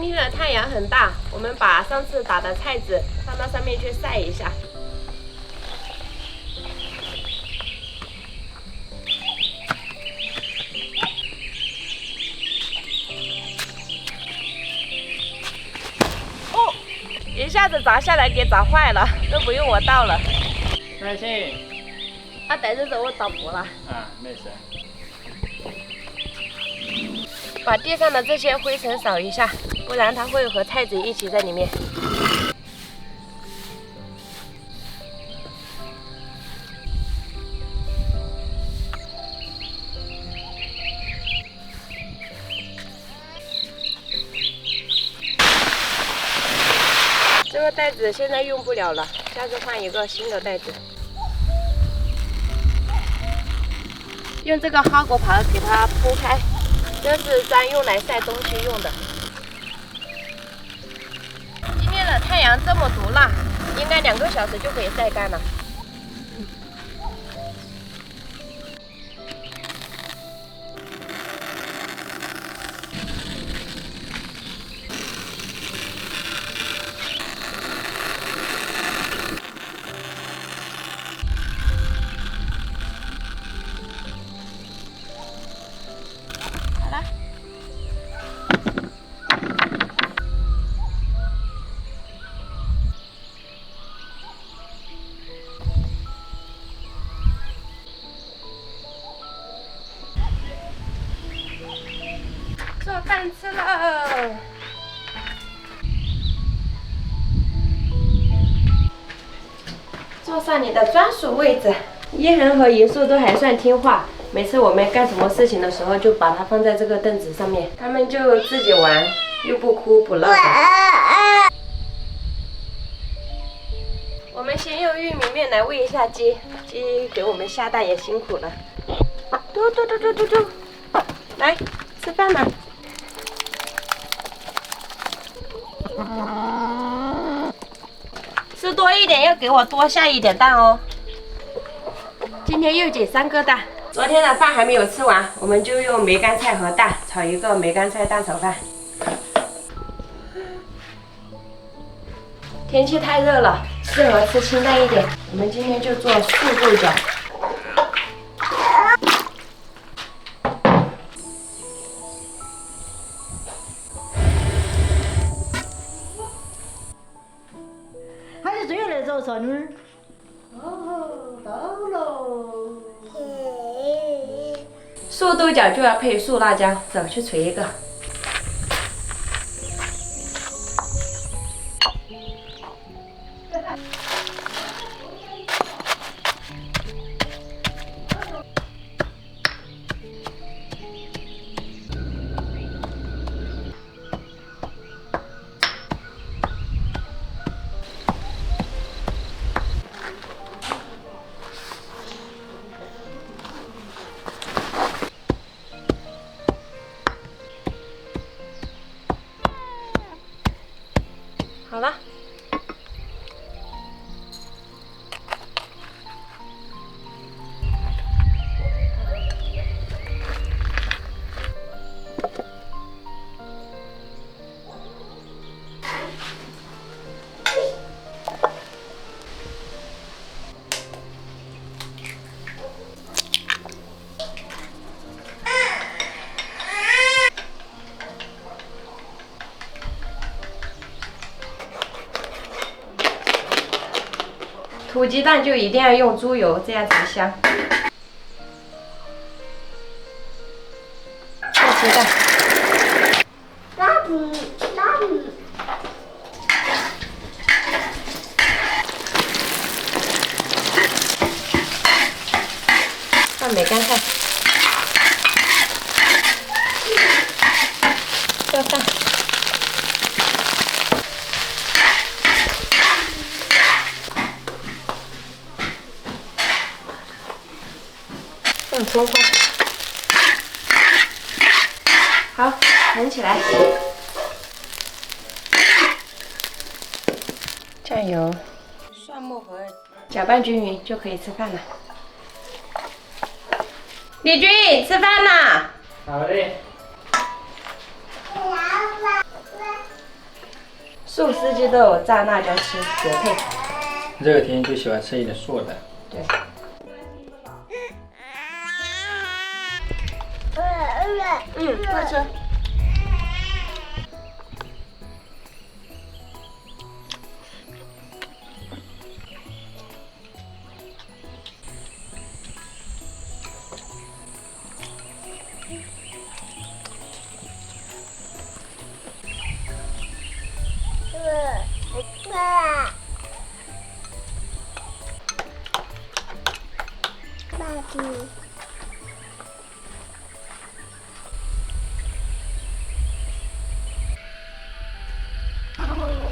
今天的太阳很大，我们把上次打的菜籽放到上面去晒一下。哦，一下子砸下来给砸坏了，都不用我倒了。耐心。他带着走我倒不了。啊，没事。 把地上的这些灰尘扫一下，不然它会和菜籽一起在里面。这个袋子现在用不了了，下次换一个新的袋子。用这个哈果盘给它铺开。 这是专用来晒东西用的。今天的太阳这么毒辣，应该2个小时就可以晒干了。做饭吃了，坐上你的专属位置。一恒和银树都还算听话，每次我们干什么事情的时候，就把它放在这个凳子上面，他们就自己玩，又不哭不闹的。我们先用玉米面来喂一下鸡，鸡给我们下蛋也辛苦了。嘟嘟嘟嘟嘟嘟，来吃饭了。 吃多一点，要给我多下一点蛋哦。今天又捡3个蛋，昨天的饭还没有吃完，我们就用梅干菜和蛋炒一个梅干菜蛋炒饭。天气太热了，适合吃清淡一点，我们今天就做素豆角。 小女儿，哦，到喽！素豆角就要配素辣椒，走去捶一个。好了，土鸡蛋就一定要用猪油，这样才香。下鸡蛋。放梅干菜。做饭。 放葱花，好，盛起来。酱油、蒜末和搅拌均匀就可以吃饭了。李军，吃饭啦！好嘞。素四季豆蘸辣椒吃，绝配。热天就喜欢吃一点素的。对。快吃。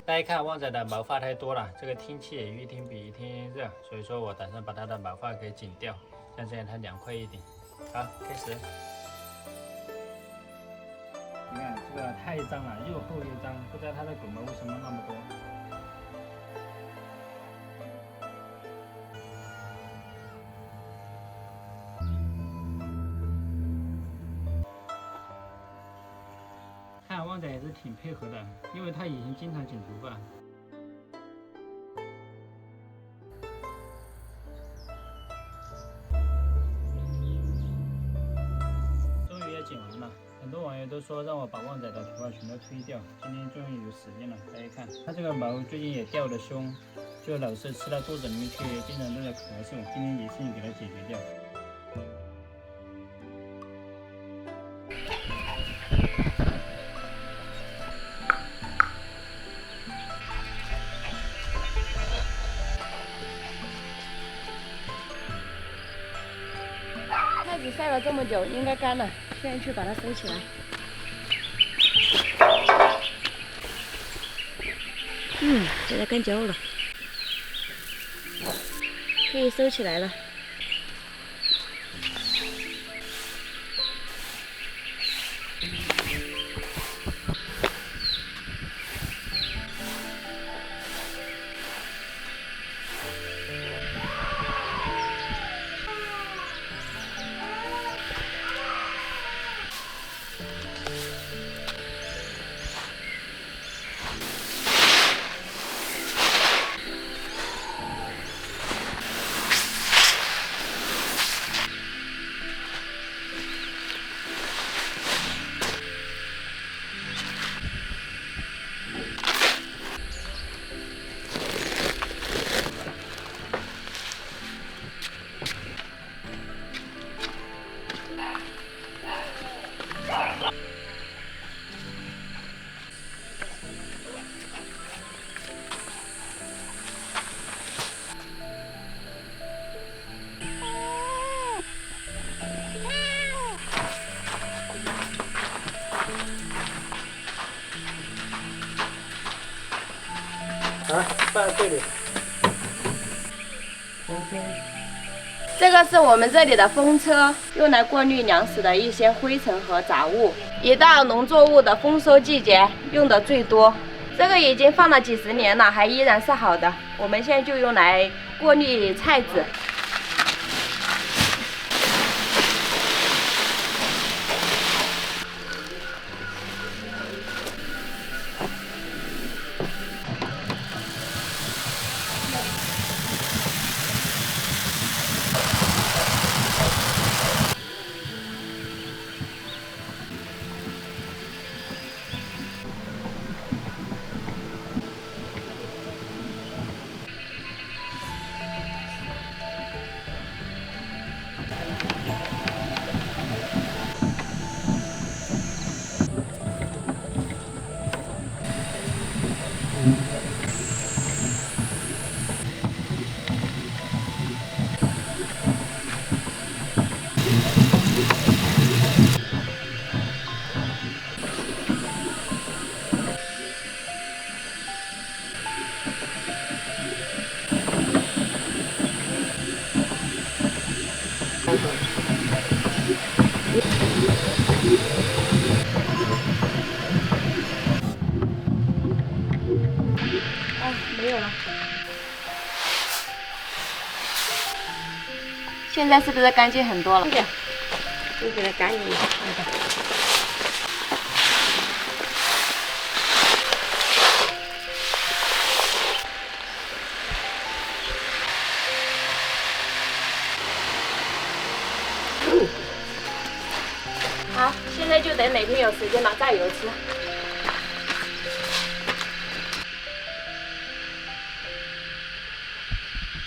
大家看旺仔的毛发太多了，这个天气也一天比一天热，所以说我打算把它的毛发给剪掉，这样它凉快一点。好，开始。你看这个太脏了，又厚又脏，不知道它的狗毛为什么那么多。看旺仔也是挺配合的，因为他以前经常剪头发。终于也剪完了，很多网友都说让我把旺仔的头发全都推掉，今天终于有时间了。大家看，他这个毛最近也掉得凶，就老是吃到肚子里面去，经常都在咳嗽，今天一次性给它解决掉。菜籽晒了这么久，应该干了，现在去把它收起来。现在干焦了，可以收起来了。放在这里。这个是我们这里的风车，用来过滤粮食的一些灰尘和杂物。一到农作物的丰收季节，用的最多。这个已经放了几十年了，还依然是好的。我们现在就用来过滤菜籽。没有了。现在是不是干净很多了？对，就给它干净一下。好，现在就等哪天有时间了榨油吃。